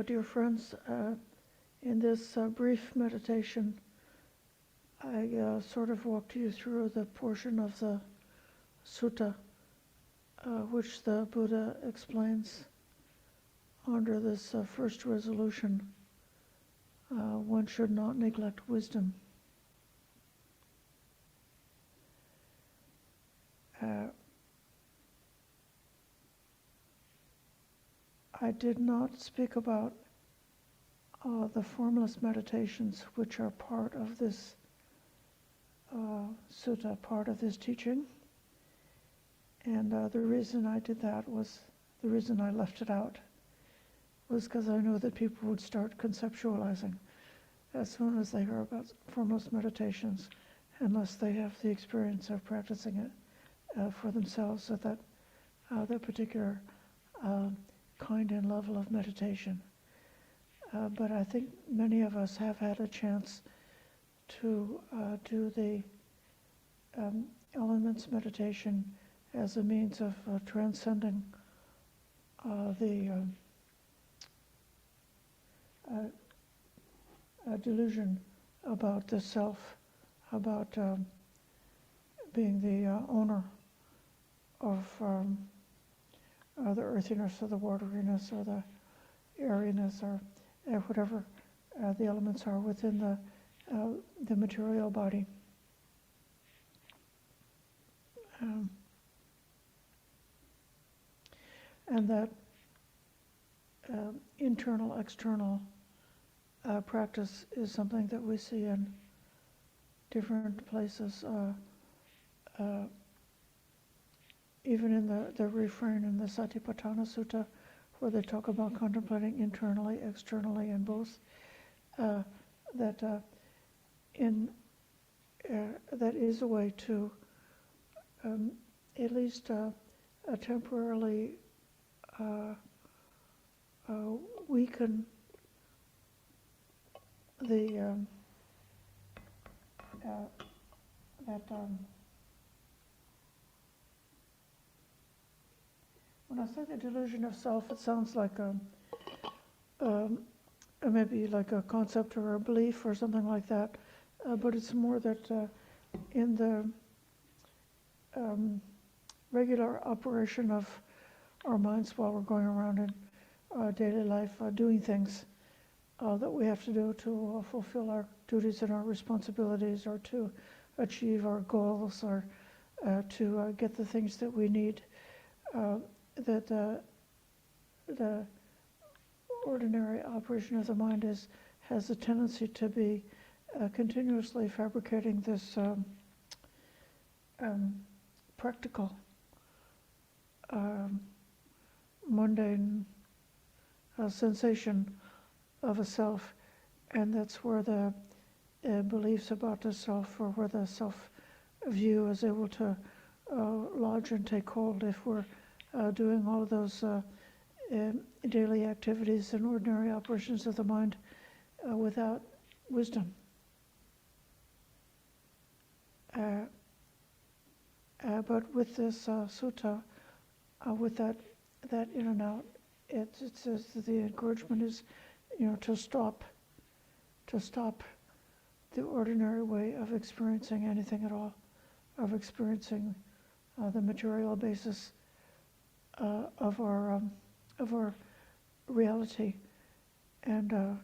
Dear friends, in this brief meditation, I sort of walked you through the portion of the Sutta which the Buddha explains under this first resolution. One should not neglect wisdom. I did not speak about the formless meditations which are part of this sutta, part of this teaching. And the reason I did that was, the reason I left it out, was because I know that people would start conceptualizing as soon as they hear about formless meditations, unless they have the experience of practicing it for themselves at that particular kind and level of meditation. But I think many of us have had a chance to do the elements meditation as a means of transcending the delusion about the self, about being the owner of the earthiness or the wateriness or the airiness or whatever the elements are within the material body. And that internal, external practice is something that we see in different places, even in the refrain in the Satipatthana Sutta, where they talk about contemplating internally, externally, and both. That is a way to at least temporarily weaken the when I say the delusion of self, it sounds like maybe like a concept or a belief or something like that, but it's more that in the regular operation of our minds while we're going around in daily life, doing things that we have to do to fulfill our duties and our responsibilities, or to achieve our goals, or to get the things that we need, that the ordinary operation of the mind has a tendency to be continuously fabricating this practical, mundane sensation of a self, and that's where the beliefs about the self, or where the self view is able to lodge and take hold if we're doing all of those daily activities and ordinary operations of the mind without wisdom. But with this sutta, with that in and out, it says that the encouragement is, to stop the ordinary way of experiencing anything at all, of experiencing the material basis of our reality, and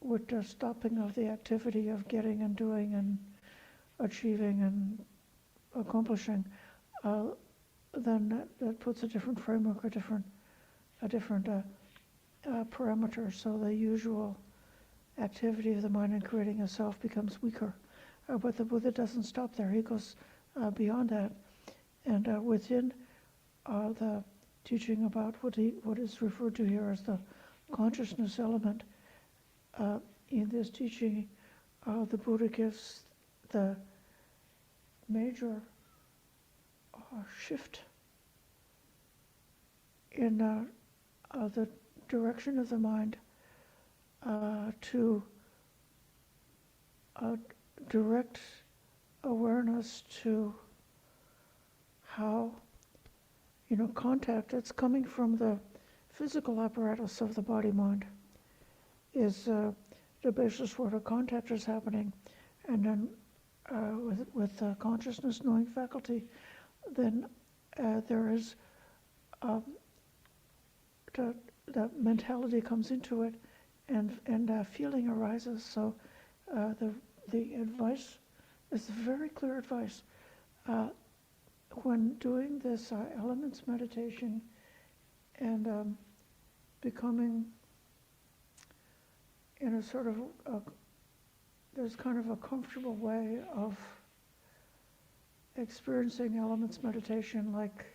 with the stopping of the activity of getting and doing and achieving and accomplishing, then that puts a different framework, a different parameter. So the usual activity of the mind in creating a self becomes weaker. But the Buddha doesn't stop there. He goes beyond that, and within the teaching about what is referred to here as the consciousness element, in this teaching, the Buddha gives the major shift in the direction of the mind to direct awareness to how, contact that's coming from the physical apparatus of the body-mind, is the basis where the contact is happening, and then with consciousness knowing faculty, then there is the mentality comes into it, and feeling arises. So the advice is very clear advice. When doing this elements meditation and becoming in a sort of there's kind of a comfortable way of experiencing elements meditation, like,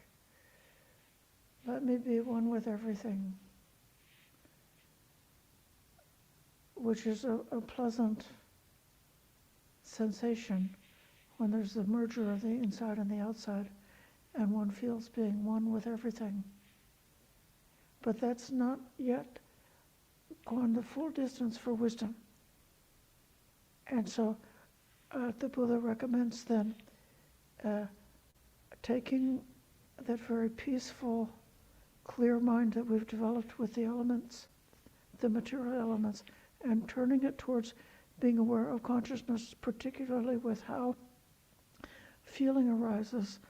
let me be one with everything, which is a pleasant sensation when there's the merger of the inside and the outside, and one feels being one with everything. But that's not yet gone the full distance for wisdom. And so the Buddha recommends then taking that very peaceful, clear mind that we've developed with the elements, the material elements, and turning it towards being aware of consciousness, particularly with how feeling arises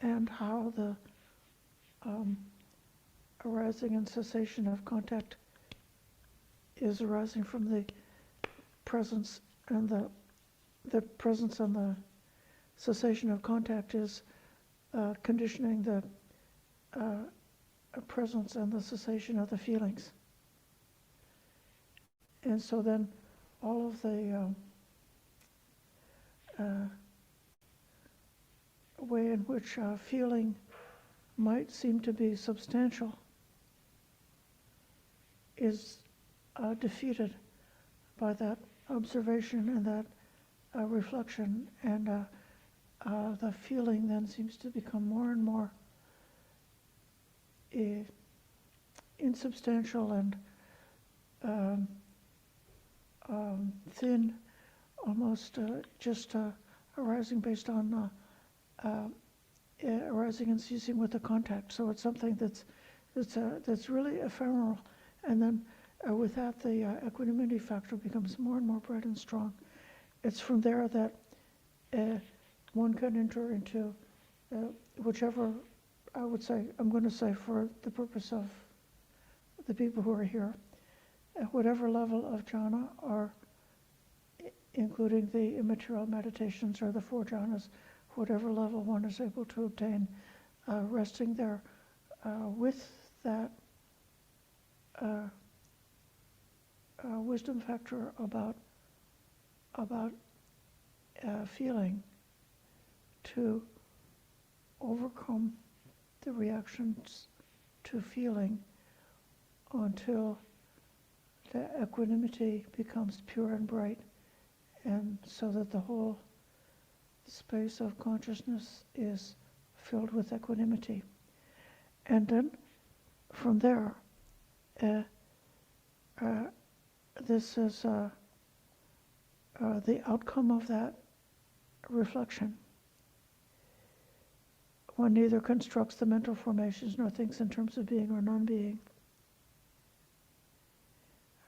and how the arising and cessation of contact is arising from the presence, and the presence and the cessation of contact is conditioning the presence and the cessation of the feelings. And so then all of the way in which feeling might seem to be substantial is defeated by that observation and that reflection, and the feeling then seems to become more and more insubstantial and thin, almost just arising based on arising and ceasing with the contact. So it's something that's really ephemeral, and then with that the equanimity factor becomes more and more bright and strong. It's from there that one can enter into whichever, I would say, I'm going to say for the purpose of the people who are here, whatever level of jhana, or including the immaterial meditations or the 4 jhanas, whatever level one is able to obtain, resting there with that wisdom factor about feeling, to overcome the reactions to feeling until the equanimity becomes pure and bright, and so that the whole space of consciousness is filled with equanimity. And then from there, this is the outcome of that reflection. One neither constructs the mental formations nor thinks in terms of being or non-being.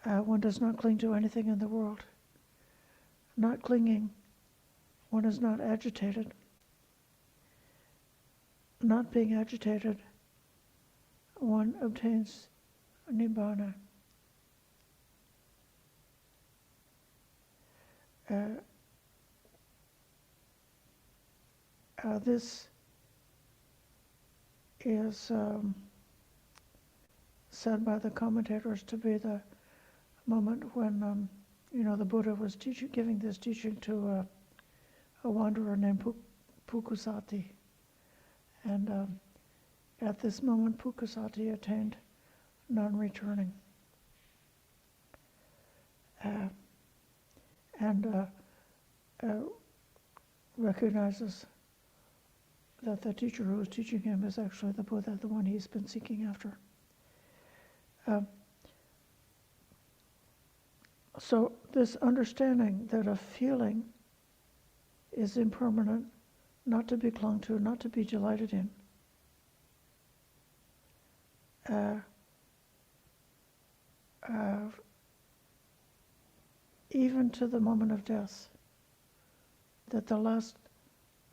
One does not cling to anything in the world. Not clinging, one is not agitated. Not being agitated, one obtains nibbana. This is said by the commentators to be the moment when the Buddha was giving this teaching to a wanderer named Pukusati, and at this moment Pukusati attained non-returning, and recognizes that the teacher who is teaching him is actually the Buddha, the one he's been seeking after. So this understanding that a feeling is impermanent, not to be clung to, not to be delighted in, even to the moment of death, that the last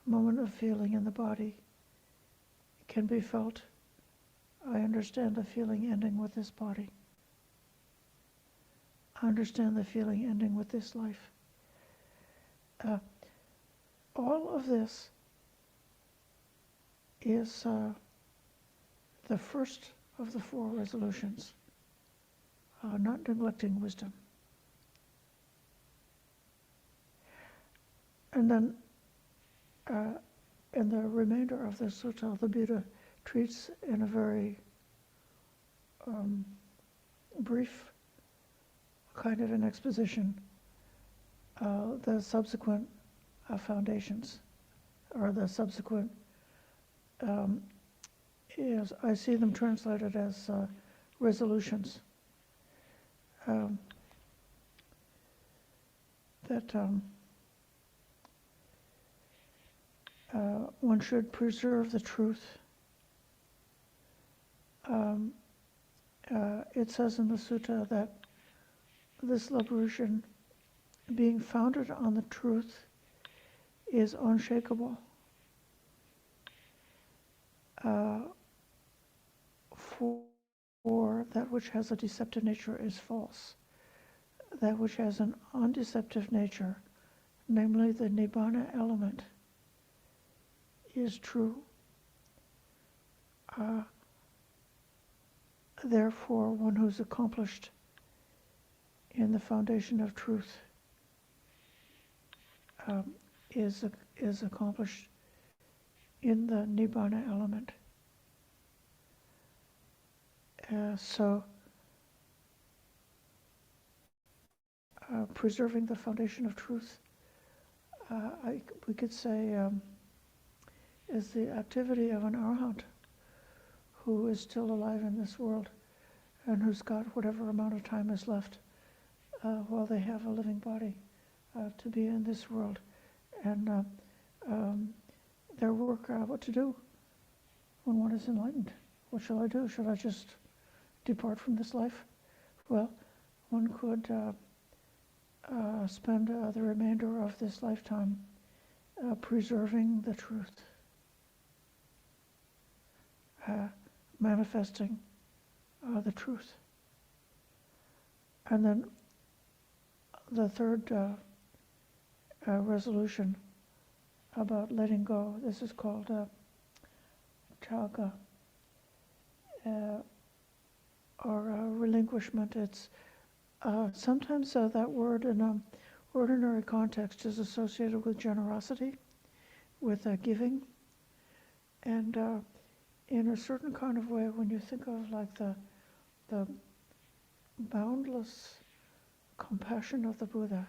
moment of feeling in the body can be felt. I understand the feeling ending with this body. I understand the feeling ending with this life. All of this is the first of the 4 resolutions, not neglecting wisdom. And then in the remainder of the sutta, the Buddha treats in a very brief kind of an exposition the subsequent foundations, or the subsequent, I see them translated as resolutions. That one should preserve the truth. It says in the sutta that this liberation, being founded on the truth, is unshakable. For that which has a deceptive nature is false. That which has an undeceptive nature, namely the nibbana element, is true. Therefore, one who's accomplished in the foundation of truth is accomplished in the nibbana element. So preserving the foundation of truth, we could say, is the activity of an arhat who is still alive in this world and who's got whatever amount of time is left while they have a living body to be in this world. And their work, what to do when one is enlightened. What shall I do? Should I just depart from this life? Well, one could spend the remainder of this lifetime preserving the truth, manifesting the truth. And then the third resolution about letting go, this is called chaga, or relinquishment. It's sometimes that word in ordinary context is associated with generosity, with giving, and in a certain kind of way, when you think of like the boundless compassion of the Buddha,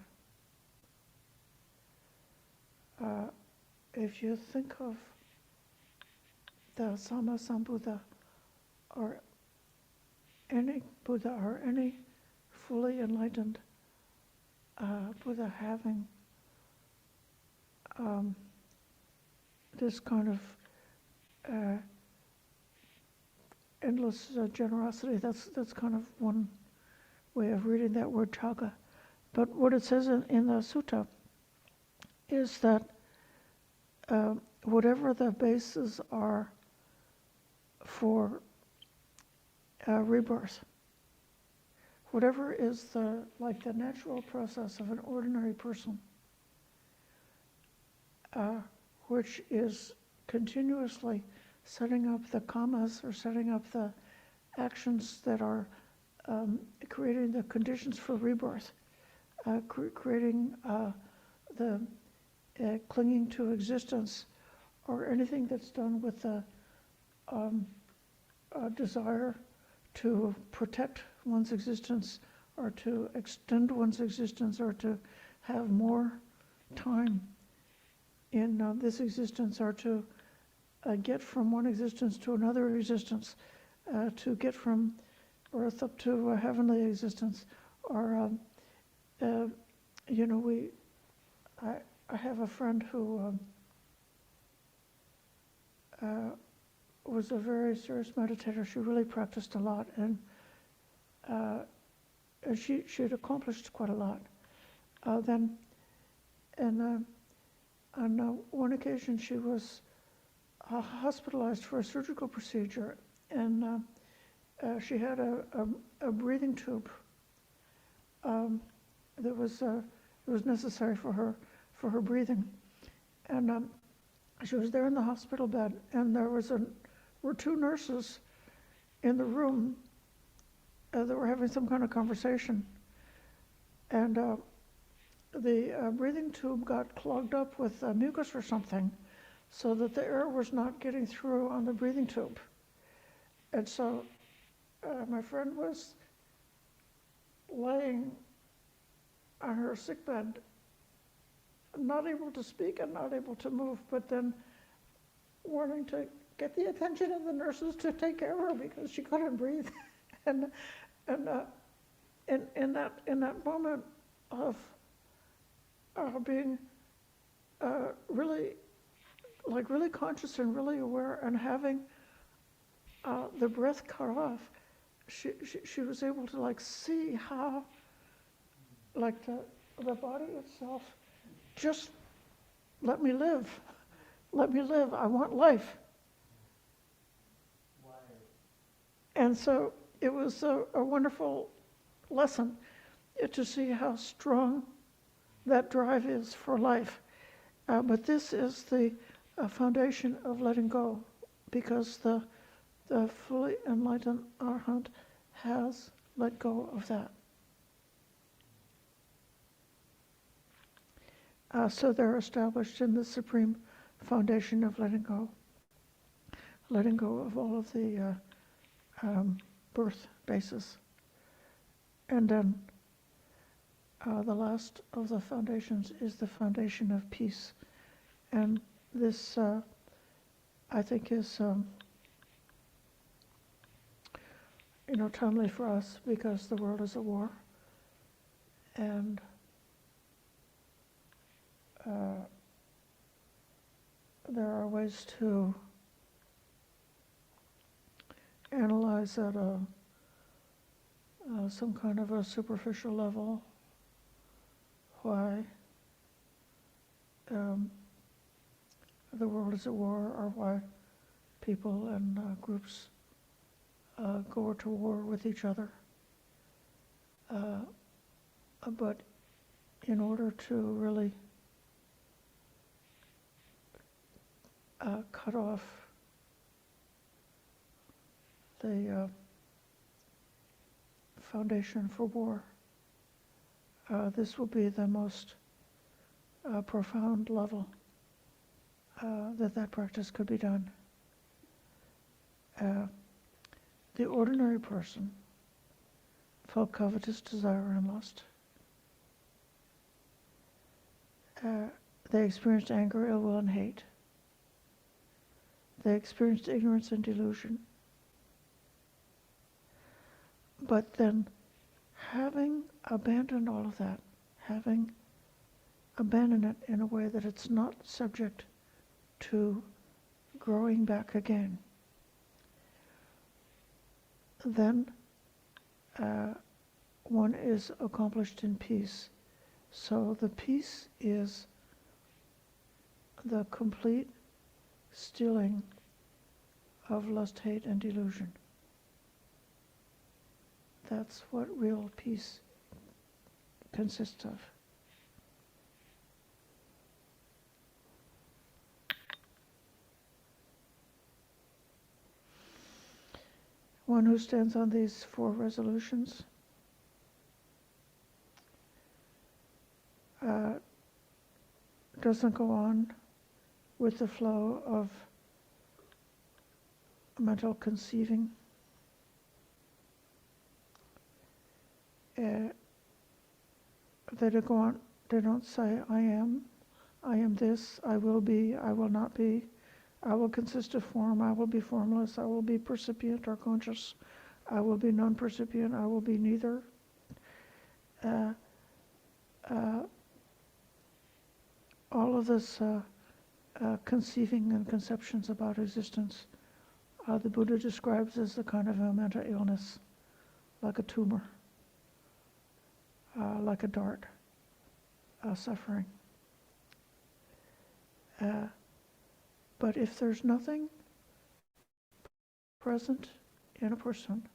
if you think of the Sammasambuddha, or any Buddha, or any fully enlightened Buddha having this kind of endless generosity, that's kind of one way of reading that word chaga. But what it says in the sutta is that whatever the bases are for rebirth, whatever is the natural process of an ordinary person, which is continuously setting up the kammas, or setting up the actions that are creating the conditions for rebirth, creating the clinging to existence, or anything that's done with the desire to protect one's existence, or to extend one's existence, or to have more time in this existence, or to get from one existence to another existence, to get from earth up to a heavenly existence, or I have a friend who was a very serious meditator. She really practiced a lot, and she had accomplished quite a lot. Then, and on one occasion, she was hospitalized for a surgical procedure, and she had a breathing tube that was it was necessary for her breathing, and she was there in the hospital bed, and there were two nurses in the room that were having some kind of conversation, and the breathing tube got clogged up with mucus or something, so that the air was not getting through on the breathing tube. And so my friend was laying on her sickbed, not able to speak and not able to move, but then wanting to get the attention of the nurses to take care of her because she couldn't breathe. and in that moment of being really conscious and really aware and having the breath cut off, she was able to see how the body itself just let me live, I want life. Wow. And so it was a wonderful lesson to see how strong that drive is for life. But this is the foundation of letting go, because the fully enlightened Arhat has let go of that. So they're established in the supreme foundation of letting go of all of the birth bases. And then the last of the foundations is the foundation of peace. And this, I think, is timely for us, because the world is at war, and there are ways to analyze at some kind of a superficial level why the world is at war, or why people and groups go to war with each other. But in order to really cut off the foundation for war, this will be the most profound level that practice could be done. The ordinary person felt covetous desire and lust. They experienced anger, ill will, and hate. They experienced ignorance and delusion. But then, having abandoned all of that, having abandoned it in a way that it's not subject to growing back again, then one is accomplished in peace. So the peace is the complete stilling of lust, hate, and delusion. That's what real peace consists of. One who stands on these 4 resolutions doesn't go on with the flow of mental conceiving. They don't go on. They don't say, I am this, I will be, I will not be, I will consist of form, I will be formless, I will be percipient or conscious, I will be non-percipient, I will be neither. All of this conceiving and conceptions about existence, the Buddha describes as a kind of a mental illness, like a tumor, like a dart. suffering. But if there's nothing present in a person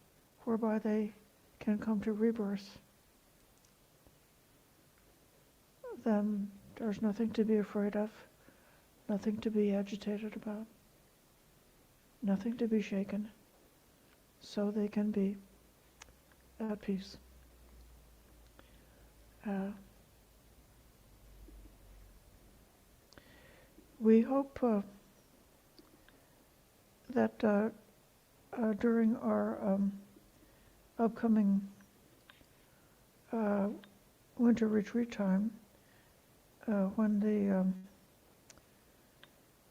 whereby they can come to rebirth, then there's nothing to be afraid of, nothing to be agitated about, nothing to be shaken, so they can be at peace. We hope that during our upcoming winter retreat time, when the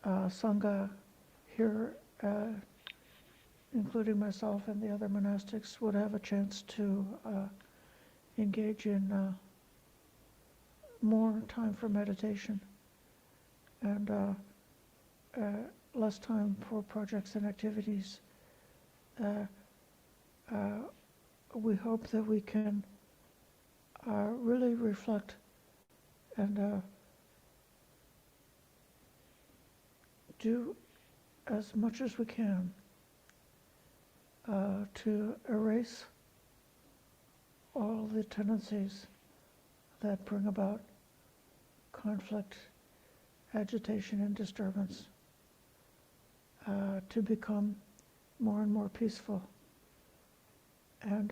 Sangha here, including myself and the other monastics, would have a chance to engage in more time for meditation and less time for projects and activities. We hope that we can really reflect and do as much as we can to erase all the tendencies that bring about conflict, agitation, and disturbance, to become more and more peaceful. And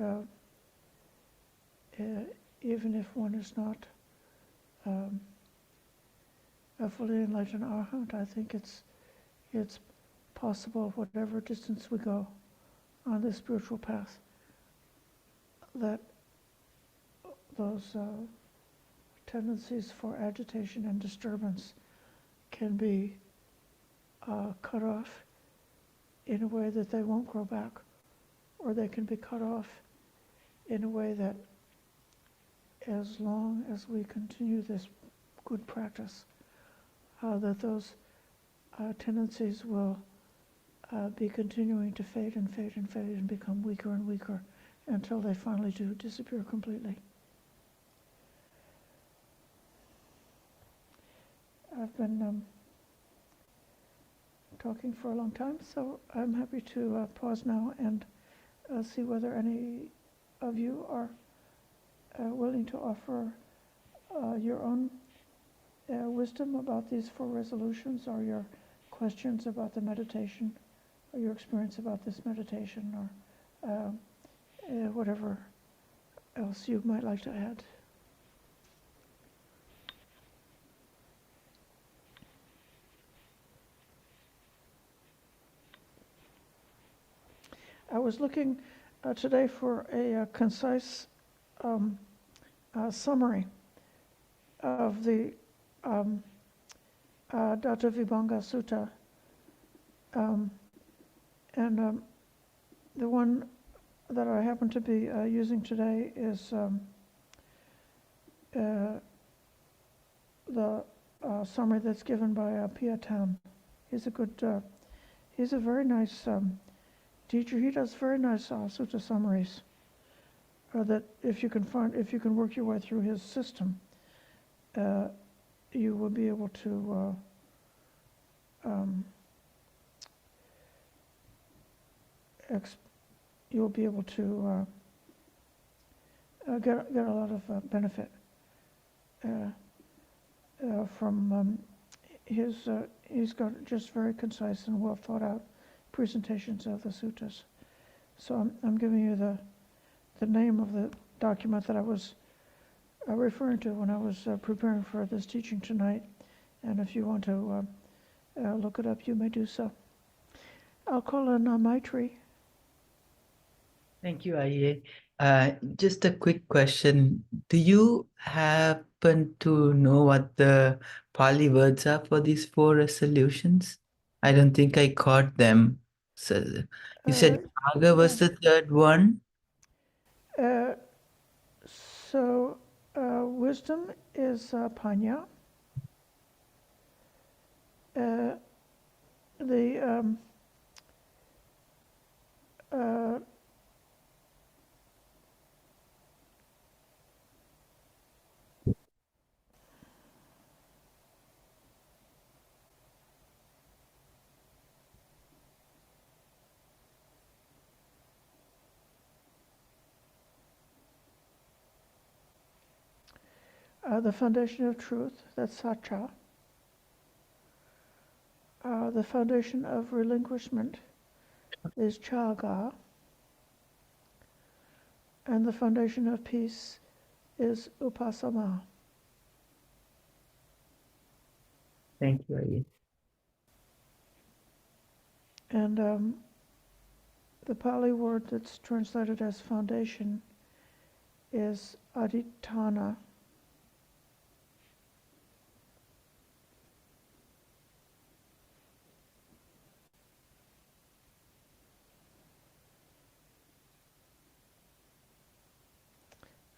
even if one is not a fully enlightened arhat, I think it's possible, whatever distance we go on this spiritual path, that those tendencies for agitation and disturbance can be cut off in a way that they won't grow back, or they can be cut off in a way that, as long as we continue this good practice, that those tendencies will be continuing to fade and fade and fade and become weaker and weaker until they finally do disappear completely. I've been talking for a long time, so I'm happy to pause now and see whether any of you are willing to offer your own wisdom about these 4 resolutions, or your questions about the meditation, or your experience about this meditation, or whatever else you might like to add. I was looking today for a concise summary of the Datta Vibhanga Sutta, and the one that I happen to be using today is the summary that's given by Piyatam. He's a good, he's a very nice teacher. He does very nice sutta summaries that if you can work your way through his system, you will be able to you'll be able to get a lot of benefit from his. He's got just very concise and well thought out presentations of the suttas. So I'm giving you the name of the document that I was referring to when I was preparing for this teaching tonight, and if you want to look it up, you may do so. I'll call on Maitri. Thank you, Ayya. Just a quick question. Do you happen to know what the Pali words are for these 4 resolutions? I don't think I caught them. So you said Raga was the 3rd one? So wisdom is Panya. The The foundation of truth, that's Satcha. The foundation of relinquishment is Chaga. And the foundation of peace is Upasama. Thank you, Ayya. And the Pali word that's translated as foundation is Aditana.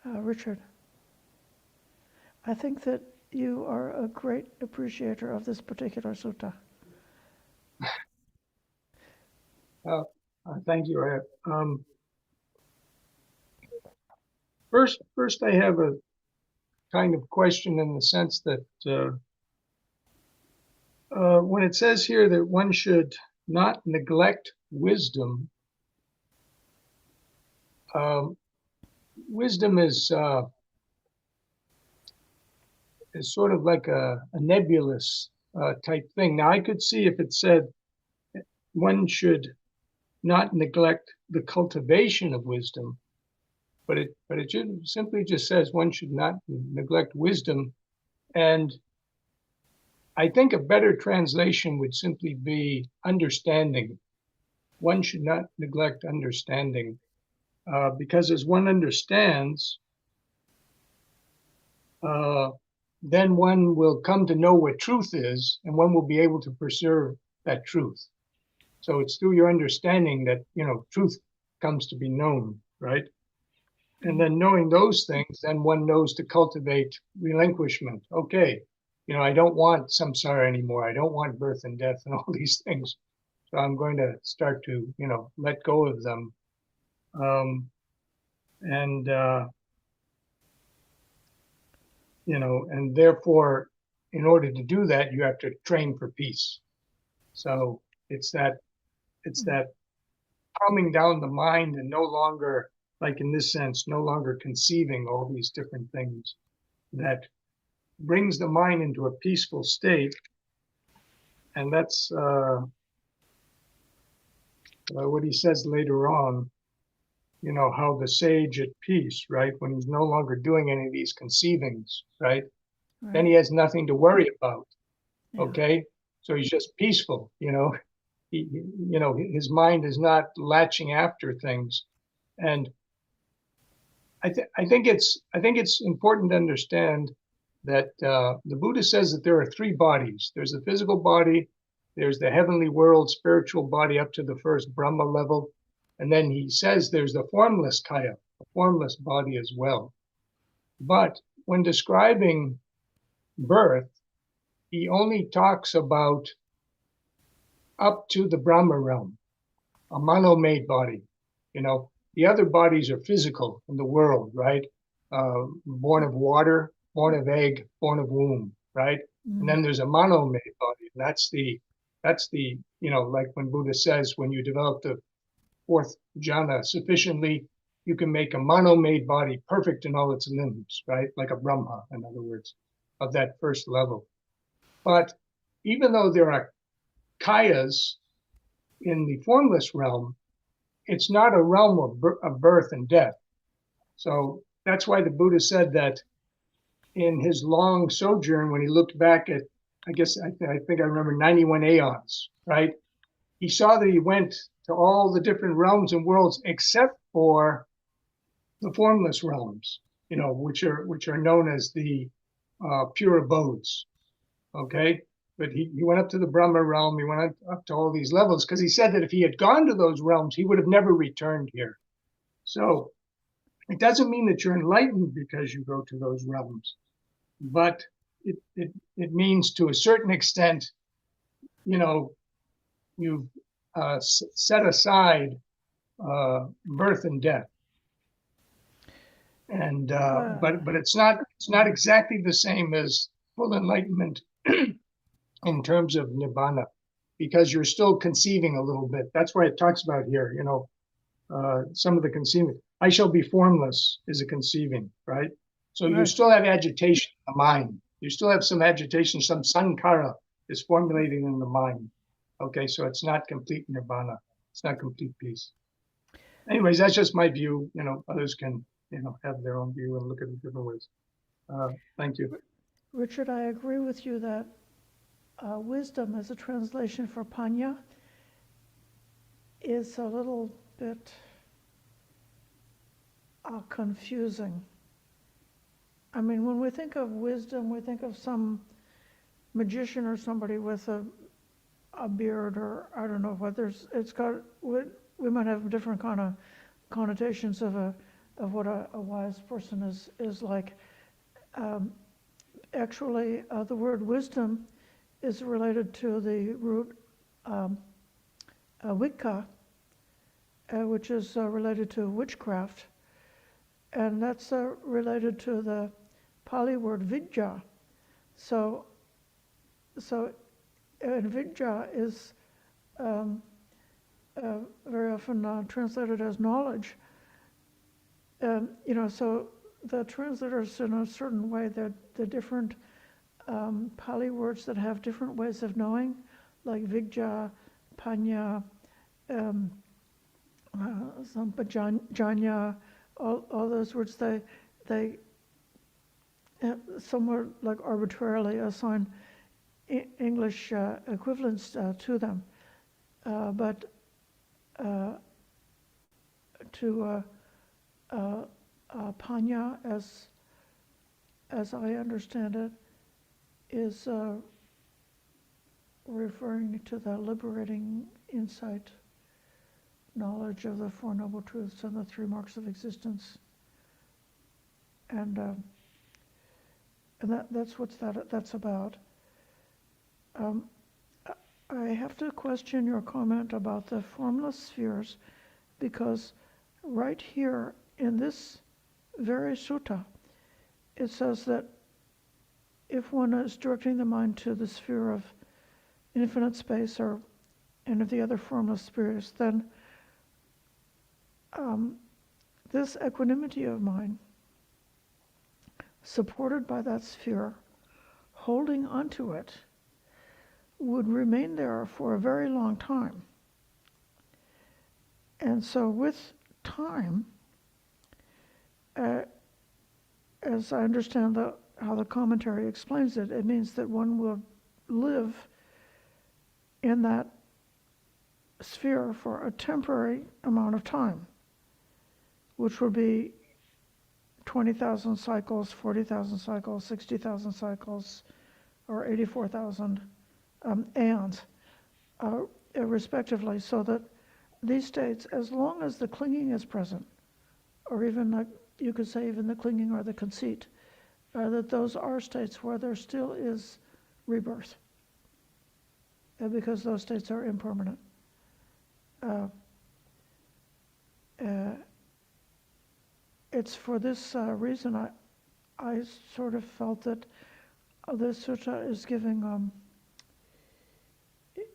Richard, I think that you are a great appreciator of this particular sutta. Thank you, Ayya. First, I have a kind of question in the sense that when it says here that one should not neglect wisdom, wisdom is sort of like a nebulous type thing. Now, I could see if it said one should not neglect the cultivation of wisdom, but it simply just says one should not neglect wisdom. And I think a better translation would simply be understanding. One should not neglect understanding, because as one understands, then one will come to know what truth is, and one will be able to preserve that truth. So it's through your understanding that, truth comes to be known, right? And then knowing those things, then one knows to cultivate relinquishment. Okay, I don't want samsara anymore. I don't want birth and death and all these things. So I'm going to start to, let go of them. And therefore, in order to do that, you have to train for peace. So it's that calming down the mind and no longer, like in this sense, no longer conceiving all these different things, that brings the mind into a peaceful state. And that's what he says later on, how the sage at peace, right? When he's no longer doing any of these conceivings, right? Then he has nothing to worry about. Yeah. Okay. So he's just peaceful, his mind is not latching after things. And I think it's important to understand that the Buddha says that there are three bodies. There's the physical body, there's the heavenly world, spiritual body up to the first Brahma level, and then he says there's the formless kaya, a formless body as well. But when describing birth, he only talks about up to the Brahma realm, a mano-made body. The other bodies are physical in the world, right? Born of water, born of egg, born of womb, right? Mm. And then there's a mano-made body. And that's the, like when Buddha says, when you develop the fourth jhana sufficiently, you can make a mano-made body perfect in all its limbs, right? Like a Brahma, in other words, of that first level. But even though there are kayas in the formless realm, it's not a realm of birth and death. So that's why the Buddha said that in his long sojourn, when he looked back at, I think I remember 91 aeons, right? He saw that he went to all the different realms and worlds except for the formless realms, which are known as the pure abodes. Okay. But he went up to the Brahma realm, he went up to all these levels, because he said that if he had gone to those realms, he would have never returned here. So it doesn't mean that you're enlightened because you go to those realms, but it means to a certain extent, you've set aside birth and death. And but it's not exactly the same as full enlightenment in terms of nibbana, because you're still conceiving a little bit. That's why it talks about here, some of the conceiving. I shall be formless is a conceiving, right? So you Right. still have agitation in the mind. You still have some agitation, some sankhara is formulating in the mind. Okay, so it's not complete nirvana. It's not complete peace. Anyways, that's just my view. Others can, have their own view and look at it different ways. Thank you. Richard, I agree with you that wisdom as a translation for panya is a little bit confusing. I mean, when we think of wisdom, we think of some magician or somebody with a beard, or I don't know what. We might have different kind of connotations of what a wise person is like. Actually, the word wisdom is related to the root wicca, which is related to witchcraft, and that's related to the Pali word vidya. So and vidya is very often translated as knowledge. So the translators, in a certain way, the different Pali words that have different ways of knowing, like vidya, panya, sampajanya, all those words, they somewhat like arbitrarily assign English equivalents to them. But to panya, as I understand it, is referring to the liberating insight, knowledge of the Four Noble Truths and the three marks of existence, and that's what that's about. I have to question your comment about the formless spheres, because right here in this very sutta, it says that if one is directing the mind to the sphere of infinite space or any of the other formless spheres, then this equanimity of mind, supported by that sphere, holding onto it, would remain there for a very long time. And so with time, as I understand how the commentary explains it, it means that one will live in that sphere for a temporary amount of time, which would be 20,000 cycles, 40,000 cycles, 60,000 cycles, or 84,000 aeons, respectively, so that these states, as long as the clinging is present, or even like you could say even the clinging or the conceit, that those are states where there still is rebirth, because those states are impermanent. It's for this reason I sort of felt that this sutta is giving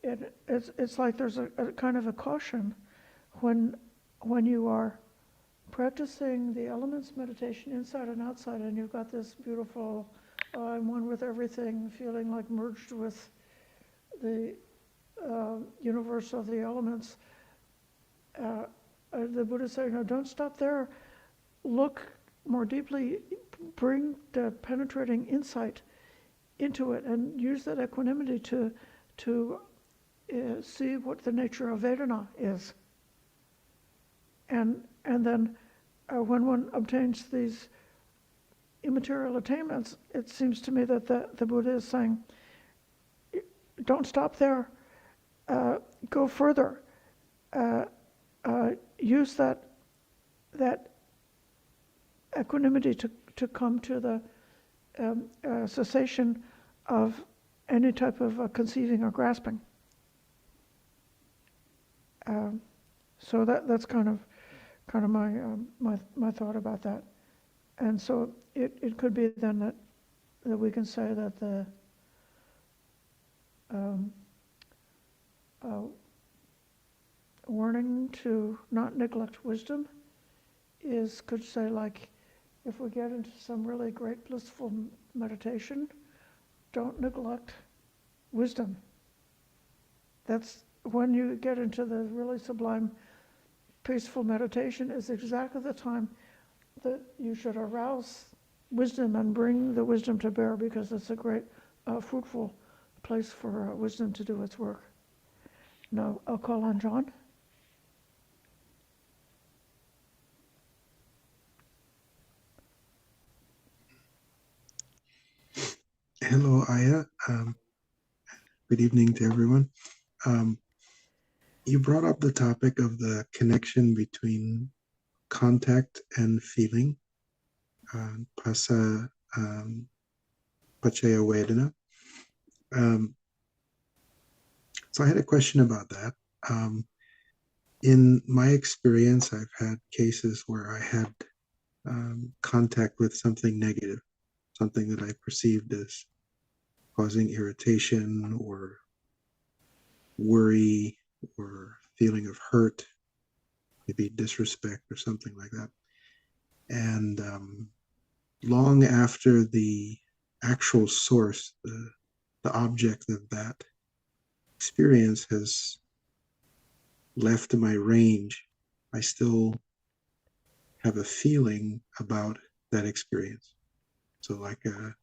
it's like there's a kind of a caution when you are practicing the elements meditation inside and outside, and you've got this beautiful I'm one with everything feeling, like merged with the universe of the elements. The Buddha said, don't stop there. Look more deeply, bring the penetrating insight into it, and use that equanimity to see what the nature of Vedana is. And then when one obtains these immaterial attainments, it seems to me that the Buddha is saying, don't stop there, go further, use that equanimity to come to the cessation of any type of conceiving or grasping. So that's kind of my thought about that. And so it could be then that we can say that the warning to not neglect wisdom could say like if we get into some really great blissful meditation, don't neglect wisdom. That's when you get into the really sublime, peaceful meditation is exactly the time that you should arouse wisdom and bring the wisdom to bear, because it's a great, fruitful place for wisdom to do its work. Now, I'll call on John. Hello, Ayya. Good evening to everyone. You brought up the topic of the connection between contact and feeling, pasa pachaya vedana. So I had a question about that. In my experience, I've had cases where I had contact with something negative, something that I perceived as causing irritation or worry or feeling of hurt, maybe disrespect or something like that. And long after the actual source, the object of that experience has left my range, I still have a feeling about that experience. So like a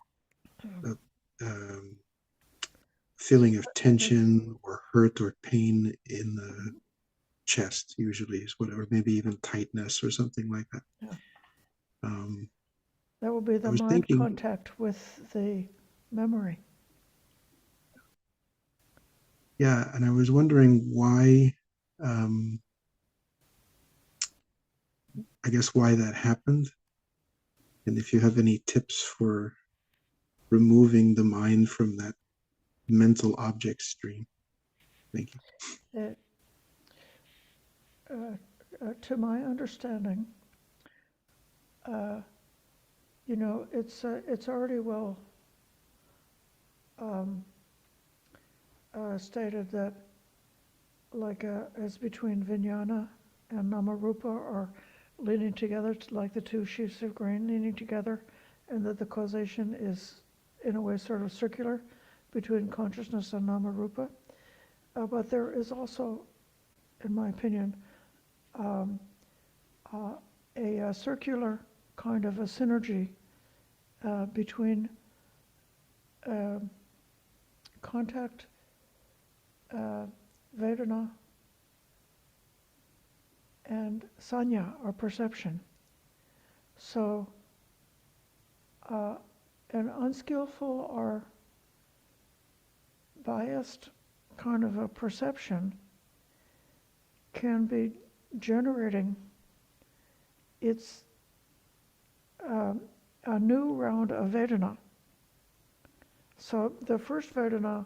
feeling of tension or hurt or pain in the chest usually is what, or maybe even tightness or something like that. Yeah. Um, That will be the was mind thinking- contact with the memory. Yeah, and I was wondering why, I guess why that happened, and if you have any tips for removing the mind from that mental object stream. Thank you. To my understanding, it's already well stated that, like as between vijnana and namarupa are leaning together, like the two sheaves of grain leaning together, and that the causation is, in a way, sort of circular between consciousness and namarupa. But there is also, in my opinion, a circular kind of a synergy between contact, Vedana, and sanya, or perception. So an unskillful or biased kind of a perception can be generating its a new round of Vedana. So the first Vedana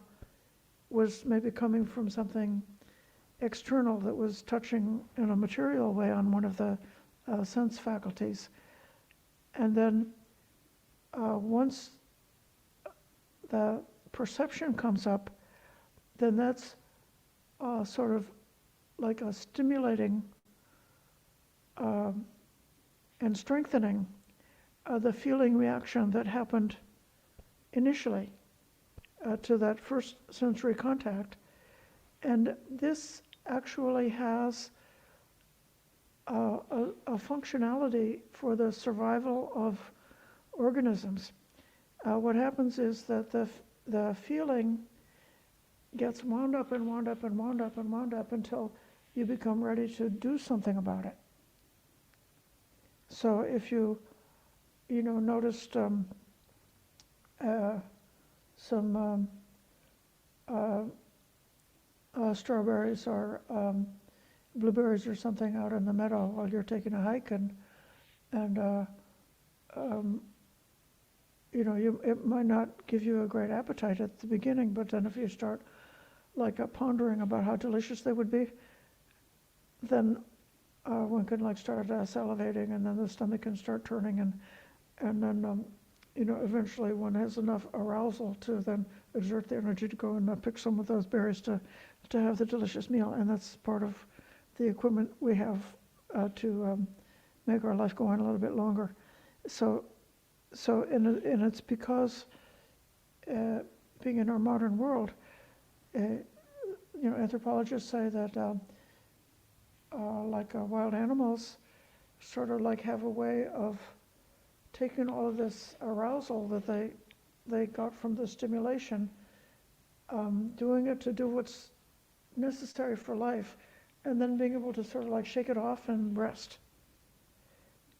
was maybe coming from something external that was touching in a material way on one of the sense faculties. And then once the perception comes up, then that's sort of like a stimulating and strengthening the feeling reaction that happened initially to that first sensory contact. And this actually has a functionality for the survival of organisms. What happens is that the feeling gets wound up and wound up and wound up and wound up until you become ready to do something about it. So if you noticed some strawberries or blueberries or something out in the meadow while you're taking a hike, and it might not give you a great appetite at the beginning, but then if you start pondering about how delicious they would be, then one can start salivating, and then the stomach can start turning, and then eventually one has enough arousal to then exert the energy to go and pick some of those berries to have the delicious meal. And that's part of the equipment we have to make our life go on a little bit longer. so and it's because being in our modern world, anthropologists say that wild animals sort of like have a way of taking all of this arousal that they got from the stimulation, doing it to do what's necessary for life, and then being able to sort of like shake it off and rest.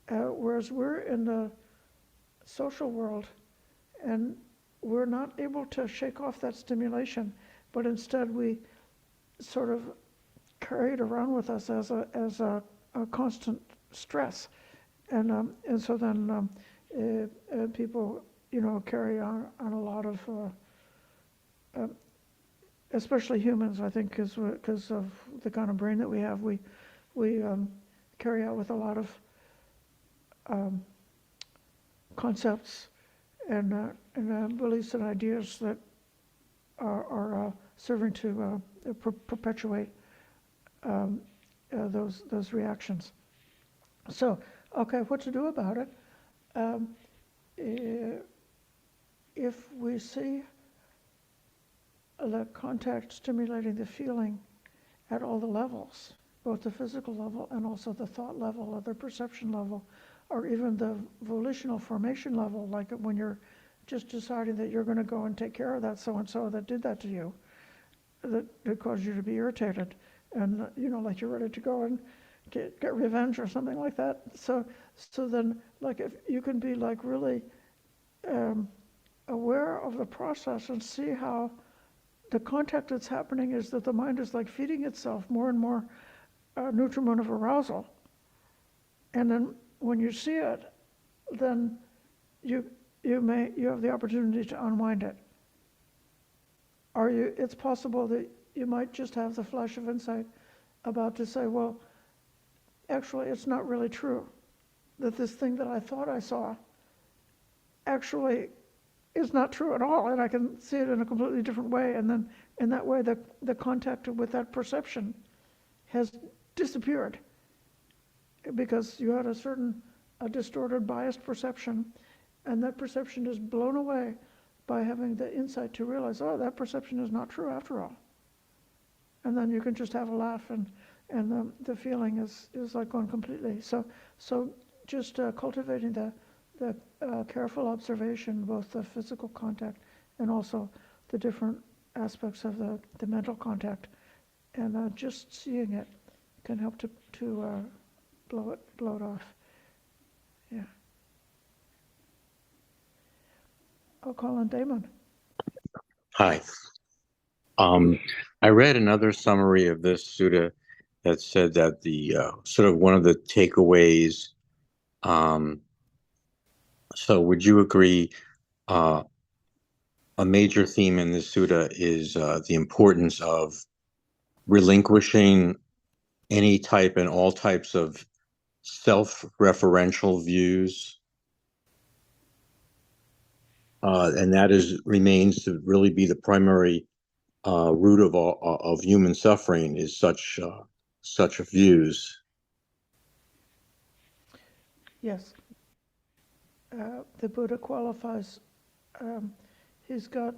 Whereas we're in the social world and we're not able to shake off that stimulation, but instead we sort of carry it around with us as a constant stress, and so then people carry on a lot of especially humans, I think, because of the kind of brain that we have, we carry out with a lot of concepts and beliefs and ideas that are serving to perpetuate those reactions. So, okay, what to do about it? If we see the contact stimulating the feeling at all the levels, both the physical level and also the thought level or the perception level, or even the volitional formation level, like when you're just deciding that you're going to go and take care of that so-and-so that did that to you, that caused you to be irritated, and like you're ready to go and get revenge or something like that. So then, like, if you can be like really aware of the process and see how the contact that's happening is that the mind is like feeding itself more and more nutriment of arousal, and then when you see it, then you have the opportunity to unwind it. Or it's possible that you might just have the flash of insight about to say, well, actually it's not really true, that this thing that I thought I saw actually is not true at all, and I can see it in a completely different way, and then in that way the contact with that perception has disappeared because you had a distorted, biased perception, and that perception is blown away by having the insight to realize, oh, that perception is not true after all. And then you can just have a laugh, and the feeling is like gone completely. So just cultivating the careful observation, both the physical contact and also the different aspects of the mental contact, and just seeing it can help to blow it off. Yeah. I'll call on Damon. Hi. I read another summary of this sutta that said that the sort of one of the takeaways. So would you agree? A major theme in this sutta is the importance of relinquishing any type and all types of self-referential views, and that remains to really be the primary root of human suffering, is such views. Yes. The Buddha qualifies, he's got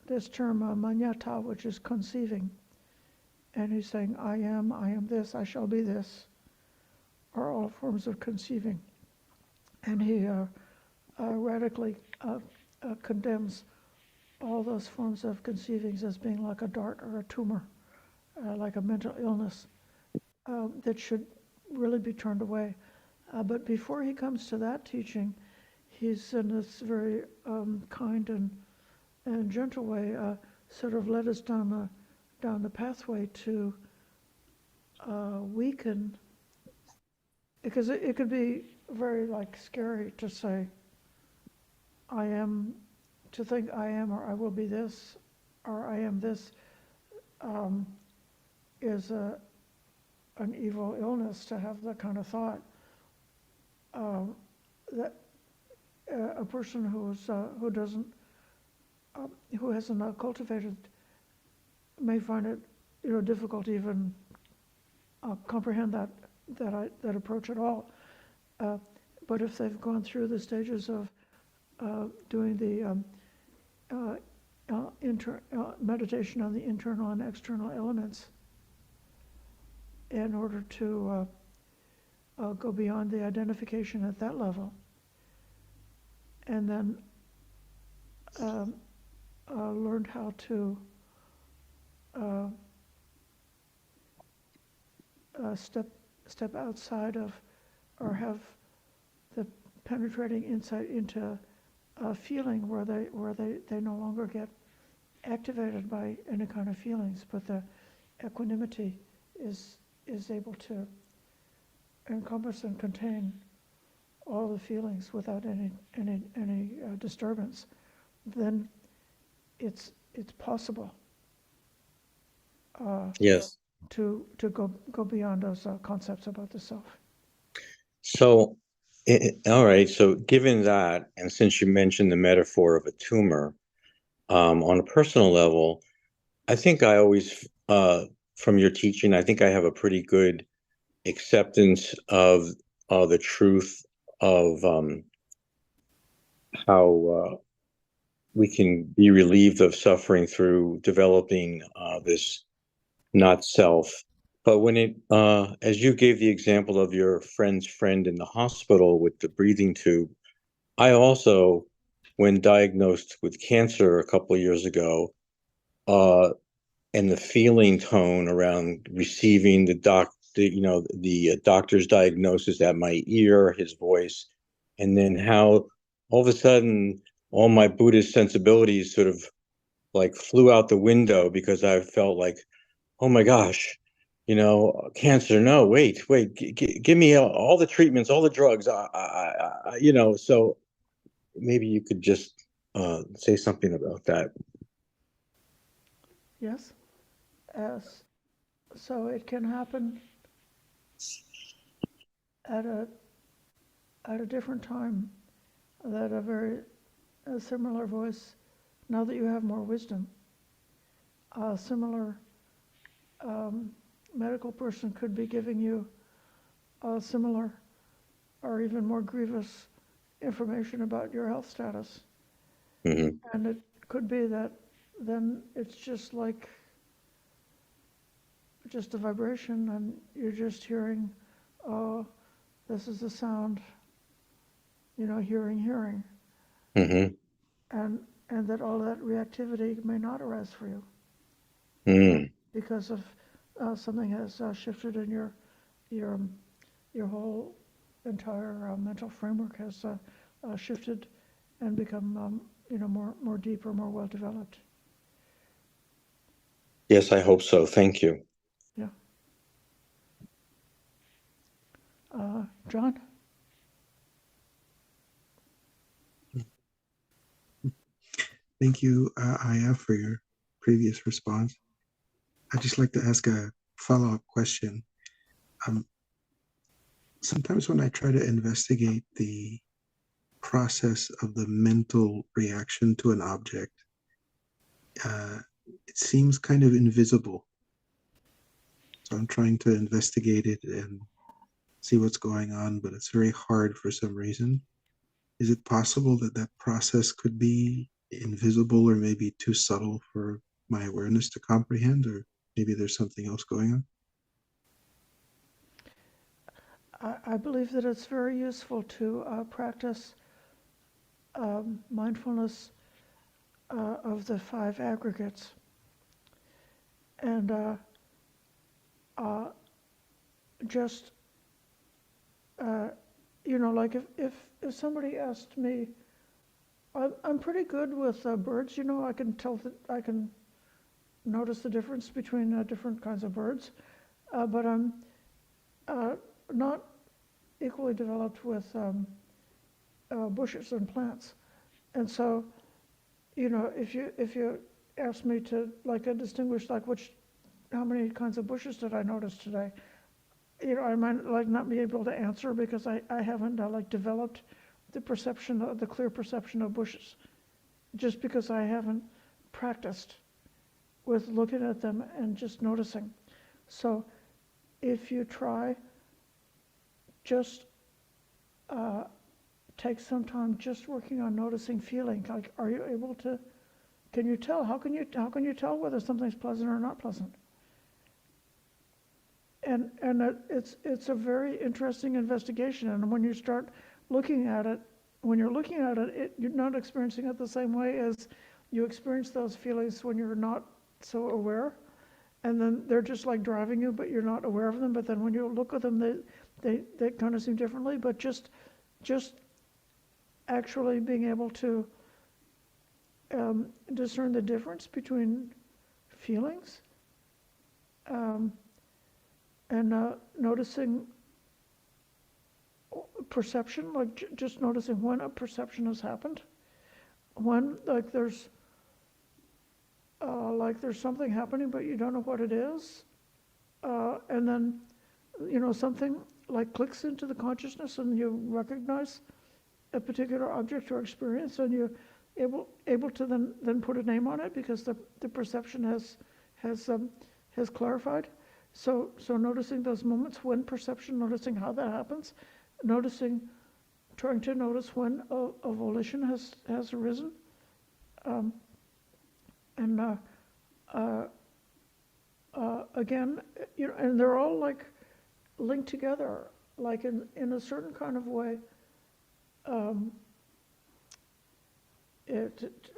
this term manyata, which is conceiving, and he's saying, I am this, I shall be this, are all forms of conceiving. And he radically condemns all those forms of conceivings as being like a dart or a tumor, like a mental illness that should really be turned away. But before he comes to that teaching, he's in this very kind and gentle way sort of led us down the pathway to weaken, because it could be very like scary to say, I am, to think I am or I will be this or I am this is an evil illness to have that kind of thought. That a person who hasn't cultivated may find it difficult to even comprehend that approach at all. but if they've gone through the stages of doing the meditation on the internal and external elements in order to go beyond the identification at that level, and then learned how to step outside of, or have the penetrating insight into a feeling where they no longer get activated by any kind of feelings, but the equanimity is able to encompass and contain all the feelings without any disturbance. Then it's possible Yes. to go beyond those concepts about the self. So, all right. So, given that, and since you mentioned the metaphor of a tumor, on a personal level, I think I always, from your teaching, I think I have a pretty good acceptance of the truth of how we can be relieved of suffering through developing this not self. But when it, as you gave the example of your friend's friend in the hospital with the breathing tube, I also, when diagnosed with cancer a couple of years ago, and the feeling tone around receiving the doctor's diagnosis at my ear, his voice, and then how all of a sudden all my Buddhist sensibilities sort of like flew out the window because I felt like, oh my gosh, cancer. No, wait, give me all the treatments, all the drugs. So maybe you could just say something about that. Yes, so it can happen at a different time, that a similar voice, now that you have more wisdom, a similar medical person could be giving you similar or even more grievous information about your health status. Mm-hmm. And it could be that then it's just a vibration, and you're just hearing, oh, this is the sound, hearing. Mm-hmm. And that all that reactivity may not arise for you. Mm. Because of something has shifted in your whole entire mental framework has shifted and become more deeper, more well developed. Yes, I hope so. Thank you. Yeah. John? Thank you, Ayya, for your previous response. I'd just like to ask a follow-up question. Sometimes when I try to investigate the process of the mental reaction to an object, it seems kind of invisible. So I'm trying to investigate it and see what's going on, but it's very hard for some reason. Is it possible that that process could be invisible or maybe too subtle for my awareness to comprehend, or maybe there's something else going on? I believe that it's very useful to practice mindfulness of the 5 aggregates. And just, like if somebody asked me, I'm pretty good with birds, I can tell that I can notice the difference between different kinds of birds, but I'm not equally developed with bushes and plants. And so, if you ask me to distinguish how many kinds of bushes did I notice today, I might not be able to answer because I haven't developed the clear perception of bushes, just because I haven't practiced with looking at them and just noticing. So if you try just take some time just working on noticing feeling. Like, are you able to, can you tell? How can you tell whether something's pleasant or not pleasant? And it's a very interesting investigation. And when you start looking at it, you're not experiencing it the same way as you experience those feelings when you're not so aware. And then they're just like driving you, but you're not aware of them. But then when you look at them, they kind of seem differently. But just actually being able to discern the difference between feelings, and noticing perception, like just noticing when a perception has happened, when there's something happening but you don't know what it is, and then something like clicks into the consciousness and you recognize a particular object or experience, and you're able to then put a name on it because the perception has clarified. So noticing those moments when perception, noticing how that happens, trying to notice when a volition has arisen, and again, and they're all like linked together, like in a certain kind of way.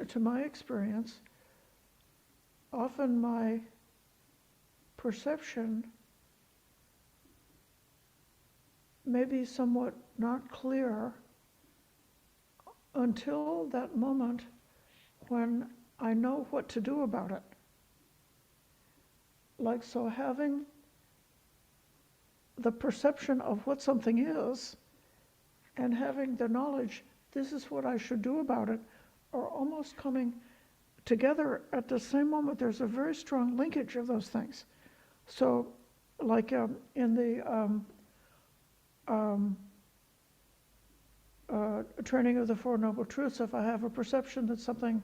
To my experience, often my perception may be somewhat not clear until that moment when I know what to do about it. Like, so having the perception of what something is and having the knowledge, this is what I should do about it, are almost coming together at the same moment. There's a very strong linkage of those things. So, like in the training of the Four Noble Truths, if I have a perception that something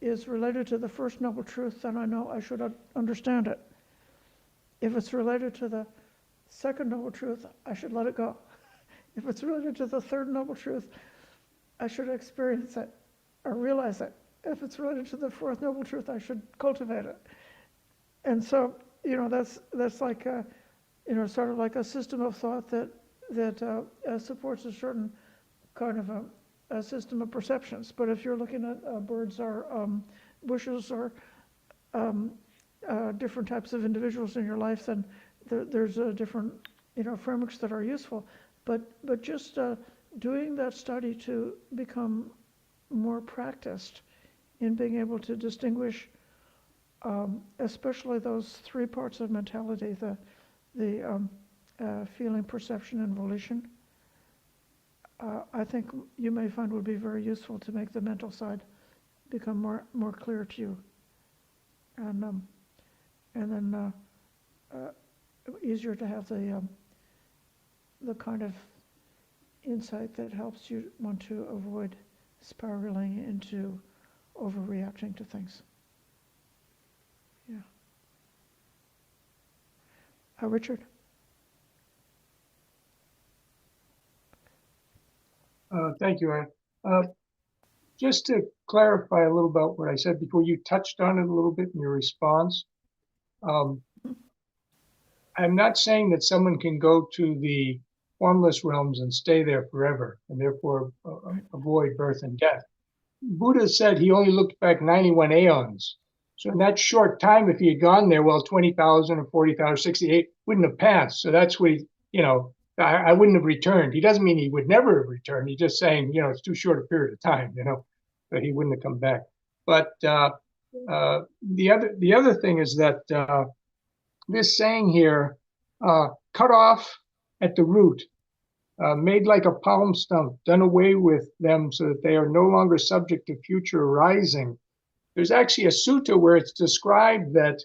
is related to the First Noble Truth, then I know I should understand it. If it's related to the Second Noble Truth, I should let it go. If it's related to the Third Noble Truth, I should experience it or realize it. If it's related to the Fourth Noble Truth, I should cultivate it. And so, that's like sort of like a system of thought that supports a certain kind of a system of perceptions. But if you're looking at birds or bushes or different types of individuals in your life, then there's a different frameworks that are useful. But just doing that study to become more practiced in being able to distinguish, especially those three parts of mentality: the feeling, perception, and volition. I think you may find would be very useful to make the mental side become more clear to you, and then easier to have the kind of insight that helps you want to avoid spiraling into overreacting to things. Yeah. Richard? Thank you, Anne. Just to clarify a little about what I said before, you touched on it a little bit in your response. I'm not saying that someone can go to the formless realms and stay there forever and therefore avoid birth and death. Buddha said he only looked back 91 aeons. So in that short time, if he had gone there, well, 20,000 or 40,000 or 68 wouldn't have passed. So that's what I wouldn't have returned. He doesn't mean he would never have returned. He's just saying, it's too short a period of time, that he wouldn't have come back. But the other thing is that this saying here, cut off at the root, made like a palm stump, done away with them so that they are no longer subject to future arising. There's actually a sutta where it's described that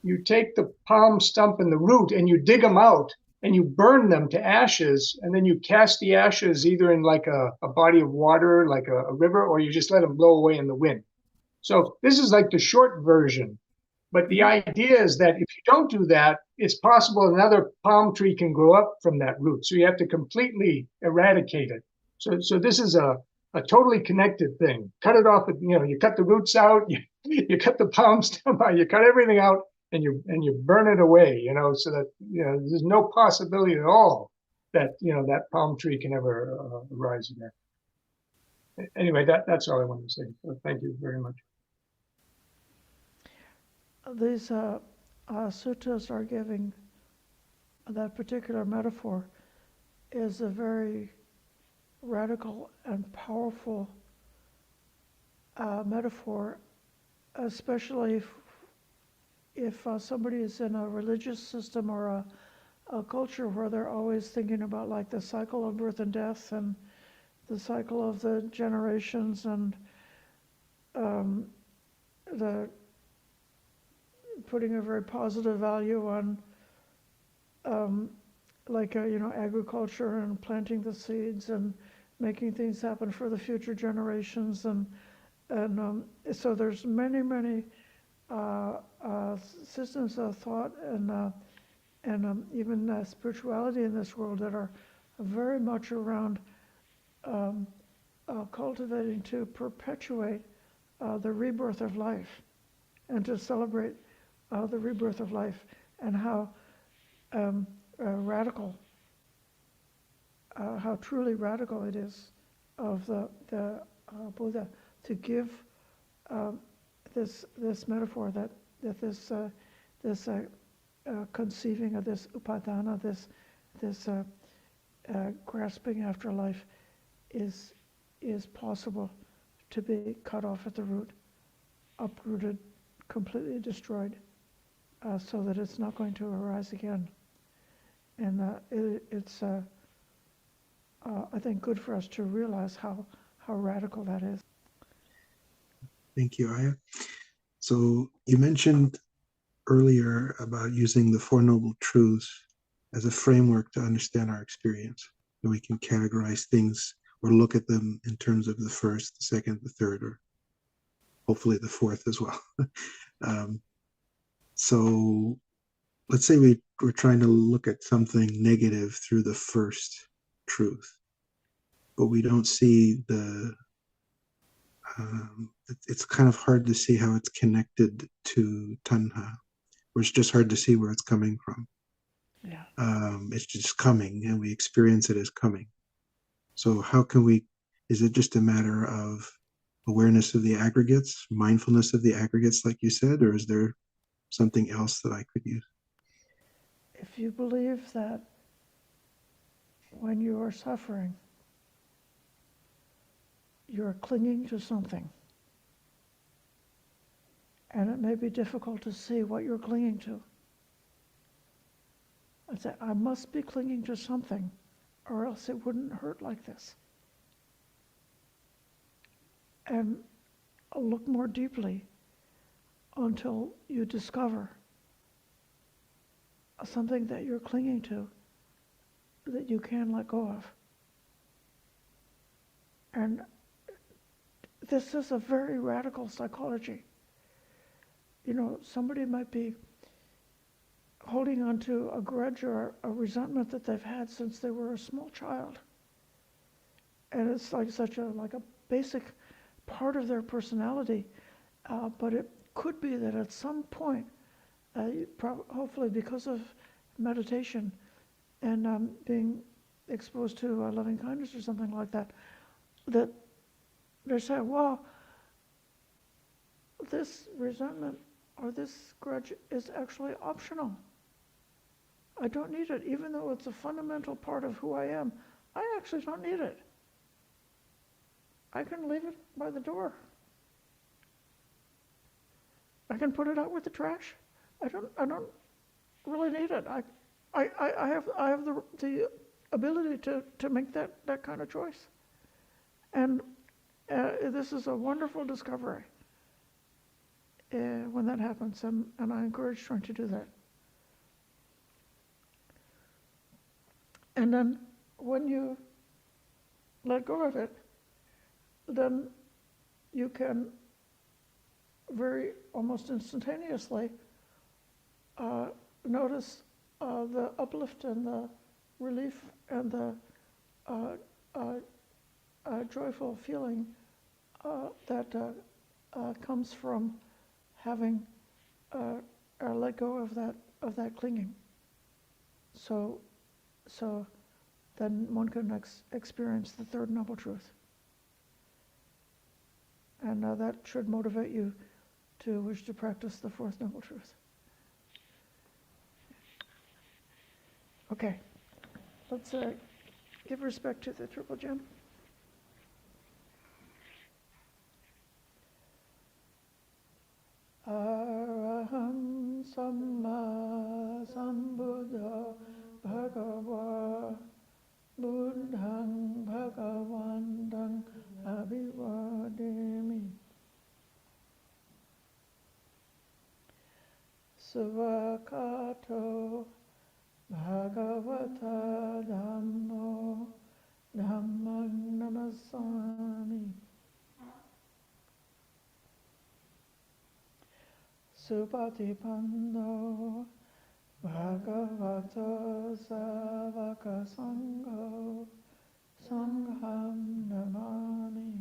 you take the palm stump and the root and you dig them out and you burn them to ashes, and then you cast the ashes either in like a body of water, like a river, or you just let them blow away in the wind. So this is like the short version. But the idea is that if you don't do that, it's possible another palm tree can grow up from that root. So you have to completely eradicate it. So this is a totally connected thing. Cut it off, you cut the roots out, you cut the palm stem out, you cut everything out, and you burn it away, so that there's no possibility at all that that palm tree can ever rise again. Anyway, that's all I wanted to say. So thank you very much. These suttas are giving that particular metaphor is a very radical and powerful metaphor, especially if somebody is in a religious system or a culture where they're always thinking about like the cycle of birth and death and the cycle of the generations and the putting a very positive value on agriculture and planting the seeds and making things happen for the future generations and so there's many systems of thought and even spirituality in this world that are very much around cultivating to perpetuate the rebirth of life and to celebrate the rebirth of life and how radical, how truly radical it is of the Buddha to give this metaphor that this conceiving of this upadana, this grasping after life is possible to be cut off at the root, uprooted, completely destroyed, so that it's not going to arise again. And it's I think good for us to realize how radical that is. Thank you, Ayya. So you mentioned earlier about using the Four Noble Truths as a framework to understand our experience. And we can categorize things or look at them in terms of the first, the second, the third, or hopefully the fourth as well. So let's say we're trying to look at something negative through the first truth, but we don't see it's kind of hard to see how it's connected to tanha, or it's just hard to see where it's coming from. Yeah. It's just coming and we experience it as coming. So how can is it just a matter of awareness of the aggregates, mindfulness of the aggregates, like you said, or is there something else that I could use? If you believe that when you are suffering, you're clinging to something, and it may be difficult to see what you're clinging to. I'd say, I must be clinging to something, or else it wouldn't hurt like this. And look more deeply until you discover something that you're clinging to that you can let go of. And this is a very radical psychology. Somebody might be holding on to a grudge or a resentment that they've had since they were a small child. And it's like such a basic part of their personality. But it could be that at some point, hopefully because of meditation and being exposed to loving kindness or something like that, that they say, well, this resentment or this grudge is actually optional. I don't need it, even though it's a fundamental part of who I am. I actually don't need it. I can leave it by the door. I can put it out with the trash. I don't really need it. I have the ability to make that kind of choice. And this is a wonderful discovery when that happens, and I encourage trying to do that. And then when you let go of it, then you can very almost instantaneously notice the uplift and the relief and the joyful feeling that comes from having let go of that clinging. So then one can experience the third noble truth, and that should motivate you to wish to practice the fourth noble truth. Okay, let's give respect to the Triple Gem. Araham Samma Sambuddha Bhagava Buddhang Bhagavantang Abhivademi. Suvakato Bhagavata Dhammo Dhammang Namasami. Supatipanno Bhagavato Savaka Sangho Sangham Namami.